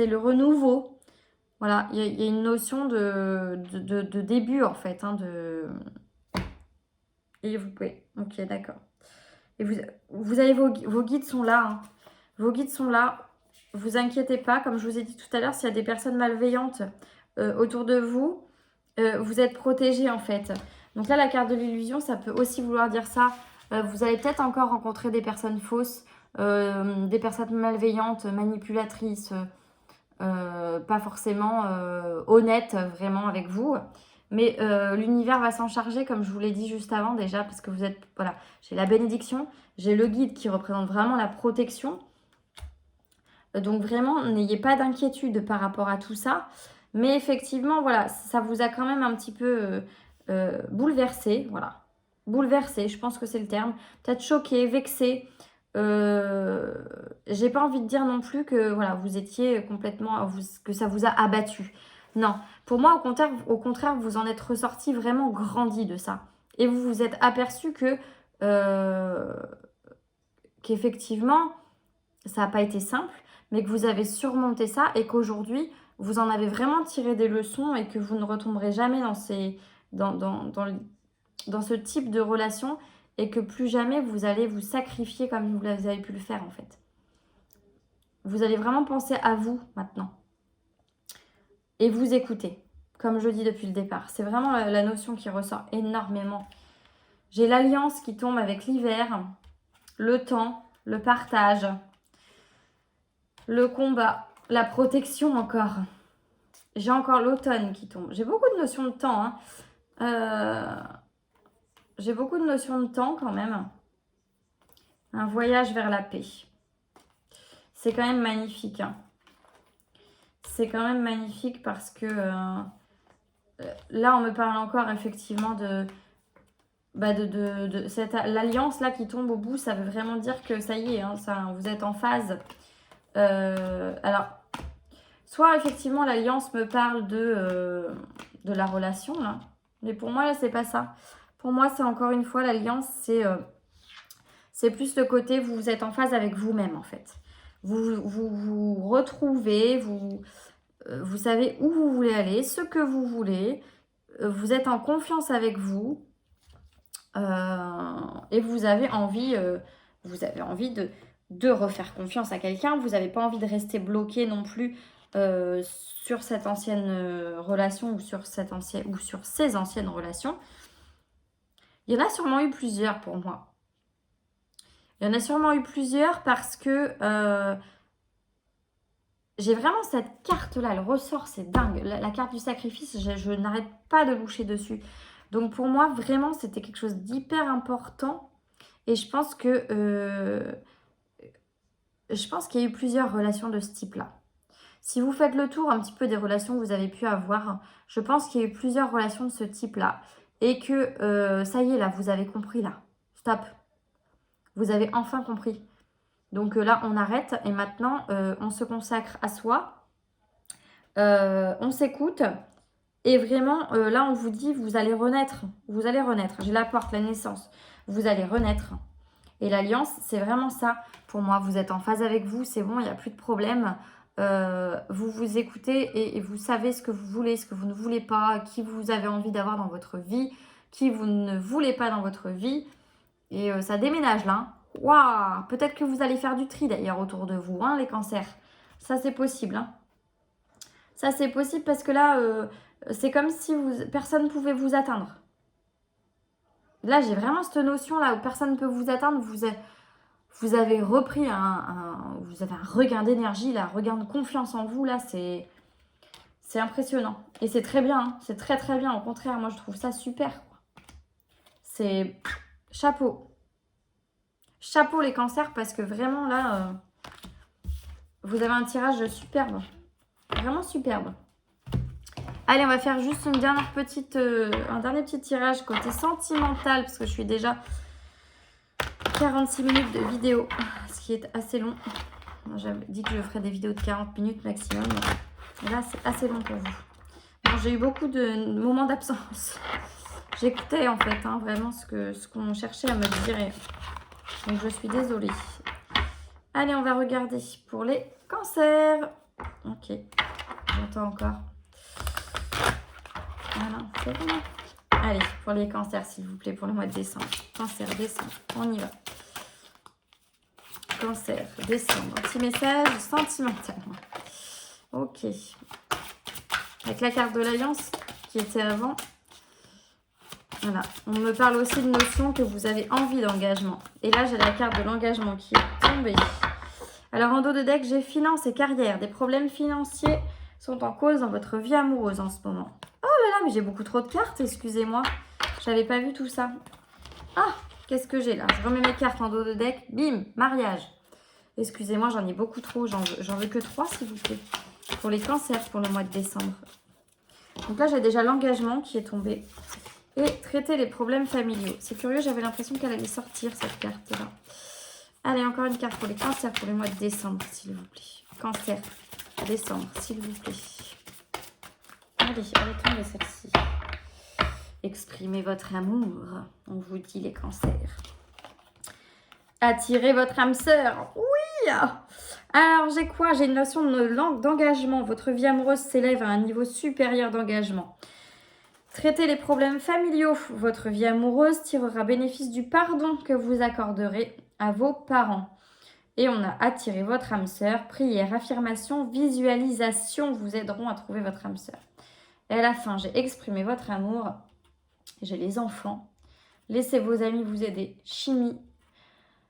A: le renouveau. Voilà, il y a une notion de début en fait, hein, Et vous pouvez. Ok, d'accord. Et vous avez vos guides sont là. Hein. Vos guides sont là. Vous inquiétez pas. Comme je vous ai dit tout à l'heure, s'il y a des personnes malveillantes autour de vous, vous êtes protégés en fait. Donc là, la carte de l'illusion, ça peut aussi vouloir dire ça. Vous allez peut-être encore rencontrer des personnes fausses, des personnes malveillantes, manipulatrices, pas forcément honnêtes vraiment avec vous. Mais l'univers va s'en charger, comme je vous l'ai dit juste avant déjà, parce que vous êtes... Voilà, j'ai la bénédiction, j'ai le guide qui représente vraiment la protection. Donc vraiment, n'ayez pas d'inquiétude par rapport à tout ça. Mais effectivement, voilà, ça vous a quand même un petit peu bouleversé. Voilà, bouleversé, je pense que c'est le terme. Peut-être choqué, vexé. J'ai pas envie de dire non plus que voilà, vous étiez complètement... que ça vous a abattu. Non, pour moi, au contraire, vous en êtes ressorti vraiment grandi de ça. Et vous vous êtes aperçu que qu'effectivement, ça n'a pas été simple, mais que vous avez surmonté ça et qu'aujourd'hui, vous en avez vraiment tiré des leçons et que vous ne retomberez jamais dans ce type de relation et que plus jamais vous allez vous sacrifier comme vous avez pu le faire en fait. Vous allez vraiment penser à vous maintenant. Et vous écouter, comme je dis depuis le départ. C'est vraiment la notion qui ressort énormément. J'ai l'alliance qui tombe avec l'hiver, le temps, le partage, le combat, la protection encore. J'ai encore l'automne qui tombe. J'ai beaucoup de notions de temps. Hein. J'ai beaucoup de notions de temps quand même. Un voyage vers la paix. C'est quand même magnifique. Hein. C'est quand même magnifique parce que là, on me parle encore effectivement de l'alliance là qui tombe au bout. Ça veut vraiment dire que ça y est, hein, vous êtes en phase. Alors, soit effectivement l'alliance me parle de la relation là. Mais pour moi là, c'est pas ça. Pour moi, c'est encore une fois l'alliance, c'est plus le côté vous êtes en phase avec vous-même en fait. Vous retrouvez, vous savez où vous voulez aller, ce que vous voulez, vous êtes en confiance avec vous et vous avez envie de refaire confiance à quelqu'un. Vous n'avez pas envie de rester bloqué non plus sur cette ancienne relation ou sur ces anciennes relations. Il y en a sûrement eu plusieurs pour moi. Il y en a sûrement eu plusieurs parce que j'ai vraiment cette carte-là, elle ressort, c'est dingue. La carte du sacrifice, je n'arrête pas de loucher dessus. Donc pour moi, vraiment, c'était quelque chose d'hyper important. Et je pense qu'il y a eu plusieurs relations de ce type-là. Si vous faites le tour un petit peu des relations que vous avez pu avoir, je pense qu'il y a eu plusieurs relations de ce type-là. Et que ça y est, là, vous avez compris, là. Stop. Vous avez enfin compris. Donc là, on arrête et maintenant, on se consacre à soi. On s'écoute. Et vraiment, là, on vous dit, vous allez renaître. Vous allez renaître. J'ai la porte, la naissance. Vous allez renaître. Et l'alliance, c'est vraiment ça. Pour moi, vous êtes en phase avec vous. C'est bon, il n'y a plus de problème. Vous vous écoutez et vous savez ce que vous voulez, ce que vous ne voulez pas, qui vous avez envie d'avoir dans votre vie, qui vous ne voulez pas dans votre vie. Et ça déménage là. Waouh! Peut-être que vous allez faire du tri d'ailleurs autour de vous, hein, les cancers. Ça, c'est possible. Hein. Ça, c'est possible parce que là, c'est comme si personne ne pouvait vous atteindre. Là, j'ai vraiment cette notion-là où personne ne peut vous atteindre. Vous avez repris vous avez un regain d'énergie, là, un regain de confiance en vous. Là, c'est impressionnant. Et c'est très bien. Hein. C'est très, très bien. Au contraire, moi, je trouve ça super. C'est chapeau. Chapeau les cancers parce que vraiment, là, vous avez un tirage superbe. Vraiment superbe. Allez, on va faire juste un dernier petit tirage côté sentimental parce que je suis déjà 46 minutes de vidéo, ce qui est assez long. J'avais dit que je ferais des vidéos de 40 minutes maximum. Mais là, c'est assez long pour vous. Bon, j'ai eu beaucoup de moments d'absence. J'écoutais en fait hein, vraiment ce qu'on cherchait à me dire. Donc, je suis désolée. Allez, on va regarder pour les cancers. Ok, j'entends encore. Voilà, c'est bon. Allez, pour les cancers, s'il vous plaît, pour le mois de décembre. Cancer, décembre, on y va. Cancer, décembre. Un petit message sentimental. Ok. Avec la carte de l'alliance qui était avant. Voilà. On me parle aussi de notion que vous avez envie d'engagement. Et là, j'ai la carte de l'engagement qui est tombée. Alors, en dos de deck, j'ai finance et carrière. Des problèmes financiers sont en cause dans votre vie amoureuse en ce moment. Oh là là, mais j'ai beaucoup trop de cartes, excusez-moi. J'avais pas vu tout ça. Ah, qu'est-ce que j'ai là? Je remets mes cartes en dos de deck. Bim, mariage. Excusez-moi, j'en ai beaucoup trop. J'en veux que 3, s'il vous plaît. Pour les cancers, pour le mois de décembre. Donc là, j'ai déjà l'engagement qui est tombé. Et traiter les problèmes familiaux. C'est curieux, j'avais l'impression qu'elle allait sortir, cette carte-là. Allez, encore une carte pour les cancers pour le mois de décembre, s'il vous plaît. Cancer, décembre, s'il vous plaît. Allez, allez tomber celle-ci. Exprimez votre amour, on vous dit les cancers. Attirez votre âme sœur. Oui. Alors, j'ai quoi? J'ai une notion d'engagement. Votre vie amoureuse s'élève à un niveau supérieur d'engagement. Traitez les problèmes familiaux. Votre vie amoureuse tirera bénéfice du pardon que vous accorderez à vos parents. Et on a attiré votre âme sœur. Prière, affirmation, visualisation vous aideront à trouver votre âme sœur. Et à la fin, j'ai exprimé votre amour. J'ai les enfants. Laissez vos amis vous aider. Chimie.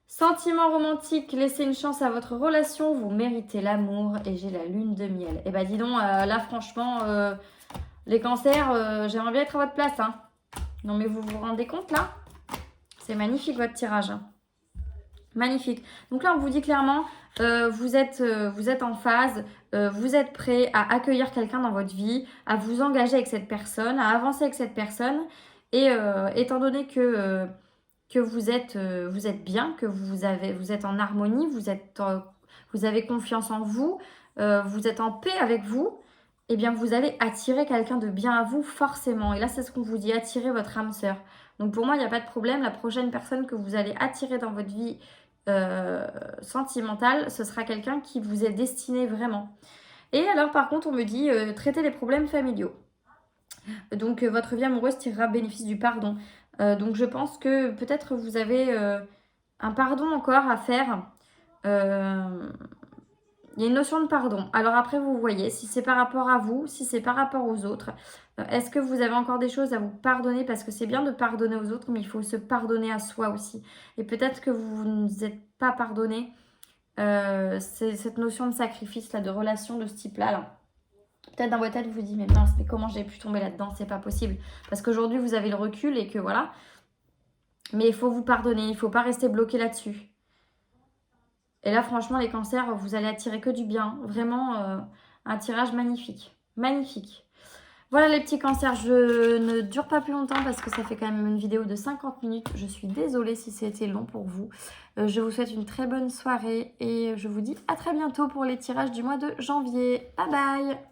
A: Sentiment romantique. Laissez une chance à votre relation. Vous méritez l'amour. Et j'ai la lune de miel. Et bah dis donc, là franchement, les cancers, j'aimerais bien être à votre place. Hein. Non mais vous vous rendez compte là? C'est magnifique votre tirage. Hein. Magnifique. Donc là, on vous dit clairement, vous êtes en phase, vous êtes prêt à accueillir quelqu'un dans votre vie, à vous engager avec cette personne, à avancer avec cette personne. Et étant donné que vous êtes bien, que vous êtes en harmonie, vous avez confiance en vous, vous êtes en paix avec vous, eh bien, vous allez attirer quelqu'un de bien à vous forcément. Et là, c'est ce qu'on vous dit, attirer votre âme sœur. Donc pour moi, il n'y a pas de problème. La prochaine personne que vous allez attirer dans votre vie sentimentale, ce sera quelqu'un qui vous est destiné vraiment. Et alors, par contre, on me dit traiter les problèmes familiaux. Donc, votre vie amoureuse tirera bénéfice du pardon. Donc, je pense que peut-être vous avez un pardon encore à faire. Il y a une notion de pardon. Alors après, vous voyez, si c'est par rapport à vous, si c'est par rapport aux autres, est-ce que vous avez encore des choses à vous pardonner? Parce que c'est bien de pardonner aux autres, mais il faut se pardonner à soi aussi. Et peut-être que vous ne vous êtes pas pardonné. C'est cette notion de sacrifice, là, de relation de ce type-là. Là. Peut-être dans votre tête, vous vous dites, mais mince, mais comment j'ai pu tomber là-dedans? C'est pas possible. Parce qu'aujourd'hui, vous avez le recul et que voilà. Mais il faut vous pardonner, il ne faut pas rester bloqué là-dessus. Et là, franchement, les cancers, vous allez attirer que du bien. Vraiment, Un tirage magnifique. Magnifique. Voilà les petits cancers, je ne dure pas plus longtemps parce que ça fait quand même une vidéo de 50 minutes. Je suis désolée si c'était long pour vous. Je vous souhaite une très bonne soirée et je vous dis à très bientôt pour les tirages du mois de janvier. Bye bye!